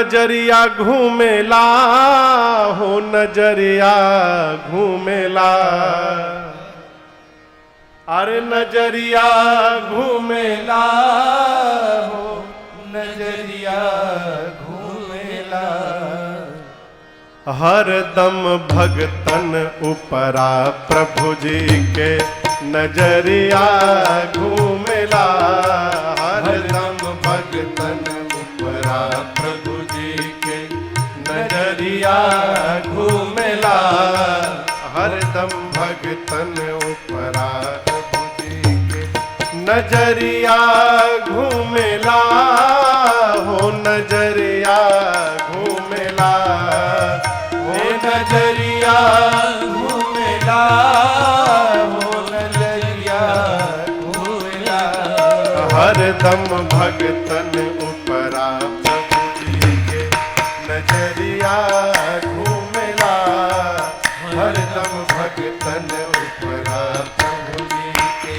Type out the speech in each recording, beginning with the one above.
नजरिया घूमेला हो नजरिया घूमेला, अरे नजरिया घूमेला हो नजरिया घूमेला। हरदम भगतन उपरा प्रभु जी के नजरिया घूमेला, हरदम भगतन उपरा प्रभु जी के नजरिया घूमेला, हरदम भगतन उपरा प्रभु जी के नजरिया घूमेला हो नजरिया घूमेला, नजरिया घूमेला हो नजरिया घूमेला। हरदम भगतन उपरा प्रभु जी के नजरिया घूमेला, हरदम भगतन उपरा प्रभु जी के।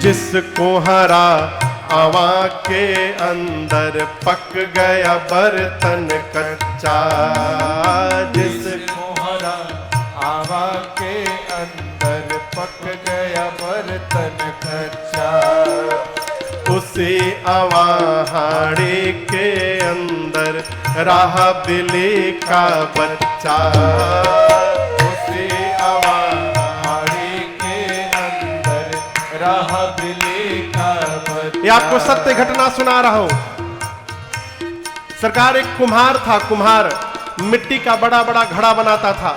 जिसको हरा आवा के अंदर पक गया बर्तन कच्चा, जिसको हरा आवा के अंदर पक गया बर्तन कच्चा, उसी आवाहाड़ी के अंदर रहा बिल्ली का बच्चा, उसी आवाहाड़ी के अंदर रहा बिल्ली का बच्चा। ये आपको सत्य घटना सुना रहा हूं। सरकार, एक कुम्हार था, कुम्हार मिट्टी का बड़ा बड़ा घड़ा बनाता था।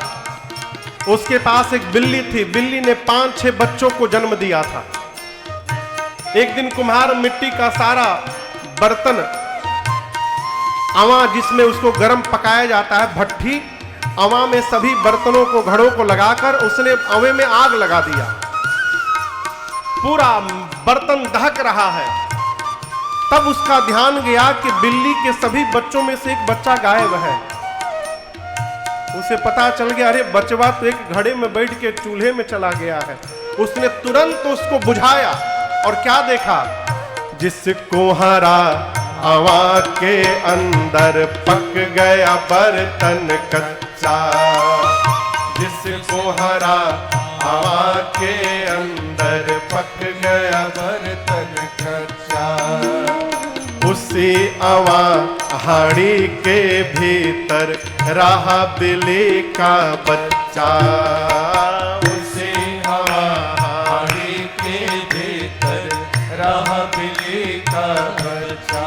उसके पास एक बिल्ली थी, बिल्ली ने 5-6 बच्चों को जन्म दिया था। एक दिन कुम्हार मिट्टी का सारा बर्तन, अवां जिसमें उसको गर्म पकाया जाता है, भट्ठी, अवां में सभी बर्तनों को, घड़ों को लगाकर उसने अवे में आग लगा दिया। पूरा बर्तन दहक रहा है। तब उसका ध्यान गया कि बिल्ली के सभी बच्चों में से एक बच्चा गायब है। उसे पता चल गया, अरे बचवा तो एक घड़े में बैठ के चूल्हे में चला गया है। उसने तुरंत उसको बुझाया और क्या देखा, जिसको हरा आवा के अंदर पक गया बर्तन कच्चा, जिसको हरा आवा के अंदर पक गया बर्तन कच्चा, उसी आवाहाड़ी के भीतर रहा बिल्ली का बच्चा, उसी आवाहाड़ी के भीतर रहा बिल्ली का बच्चा,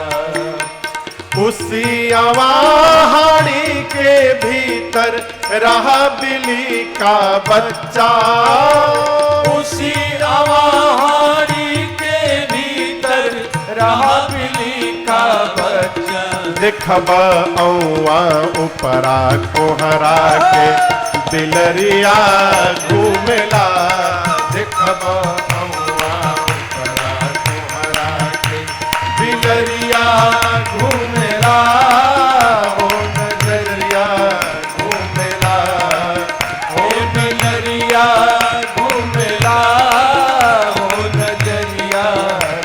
उसी आवाहाड़ी के भीतर रहा बिल्ली का बच्चा, उसी आवाहाड़ी के भीतर रहा बिल्ली का बच्चा। देखब औवा उपरा कोहरा के बिलरिया घूमेला, देखब औवा उपरा कोहरा के बिलरिया घूमेला हो नजरिया घूमेला, हो बिलरिया घूमेला हो नजरिया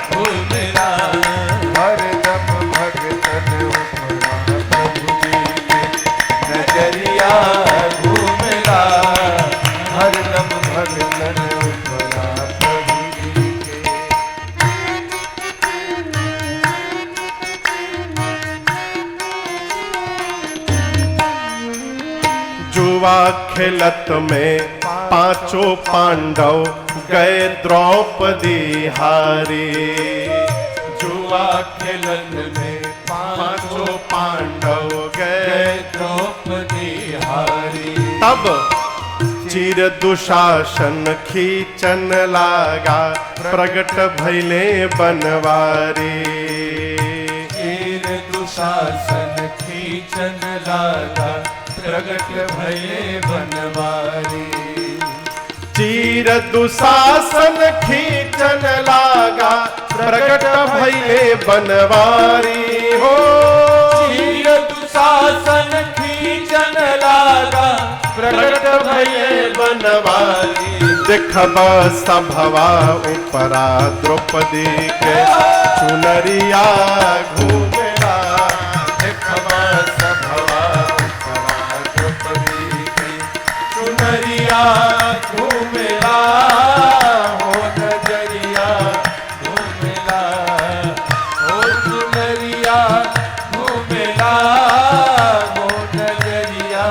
घूमेला। हरदम भगतन उपरा प्रभु जी के नजरिया घूमेला, हरदम भगतन उपरा प्रभु जी के। जुआ खेलत में 5 पांडव गए द्रौपदी हारी, जुआ खेलत में 5 पांडव गए द्रौपदी हारी। तब चिर दुशासन खींचन लागा, प्रगट भैले बनवारी, चिर दुशासन खींचन लागा, प्रगट भैले बनवारी, चीर दुशासन खींचन लागा, प्रगट भैले बनवारी हो, चीर दुशासन खींचन लागा, प्रगट भैले बनवारी। देखब सभवा उपरा द्रौपदी के चुनरिया घूमेला। देखब सभवा उपरा द्रौपदी के चुनरिया घूमेला। हो नजरिया घूमेला, हो चुनरिया घूमेला, हो नजरिया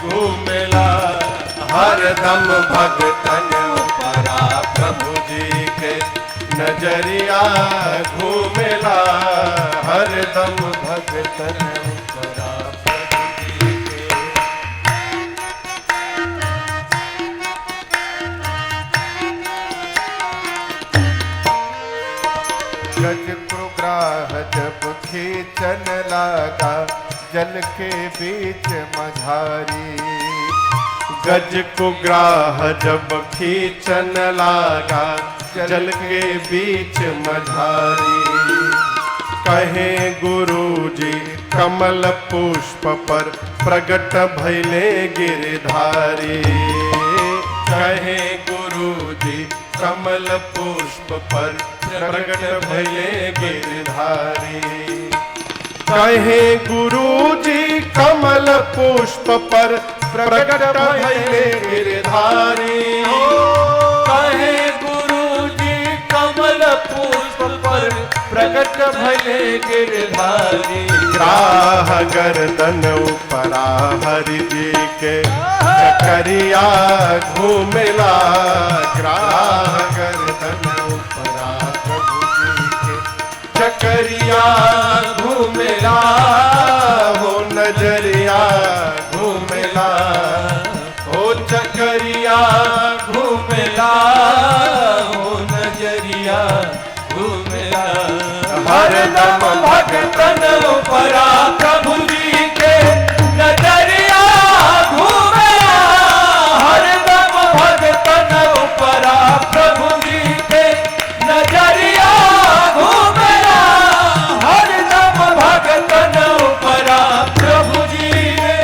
घूमेला। हरदम भगतन उपरा प्रभु जी के नजरिया घूमेला। हरदम भगतन उपरा प्रभु जी के। गज कुग्राह जब खींचन लगा जल के बीच मझारी। गज कुग्राह जब खींचन लगा जल के बीच मझारी। कहे गुरुजी कमल पुष्प पर प्रगट भैले गिरधारी। कहे गुरुजी कमल पुष्प पर प्रगट भैले गिरधारी। कहे गुरुजी कमल पुष्प पर प्रगट भैले गिरधारी। कहे गुरुजी कमल पुष्प पर प्रगट भैले गिरधारी। ग्राह गर्दन उपरा हरि जी के चकरिया घूमेला। ग्राह गर्दन उपरा प्रभु जी के चकरिया घूमेला। हो नजरिया घूमेला, हो चकरिया घूमेला, हो नजरिया घूमेला। हरदम भगतन उपरा प्रभु जी के नजरिया घूमेला। हरदम भगतन उपरा प्रभु जी के नजरिया घूमेला। हरदम भगतन उपरा प्रभु जी के।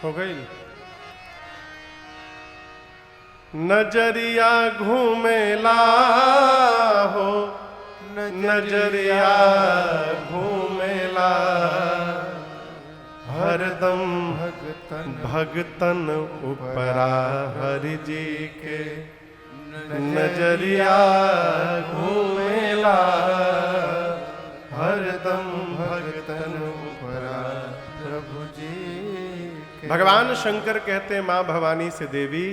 हो गई। नजरिया घूमेला हो, नजरिया घूमेला। हरदम भगतन उपरा हरि जी के नजरिया घूमेला। हरदम भगतन उपरा प्रभु जी के। भगवान शंकर कहते मां भवानी से, देवी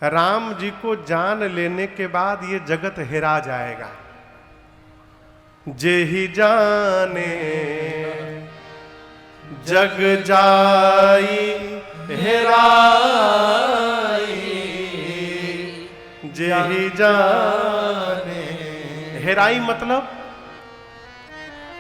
राम जी को जान लेने के बाद ये जगत हेरा जाएगा। जेहि जाने जग जाई हेराई। जेहि जाने, हेराई मतलब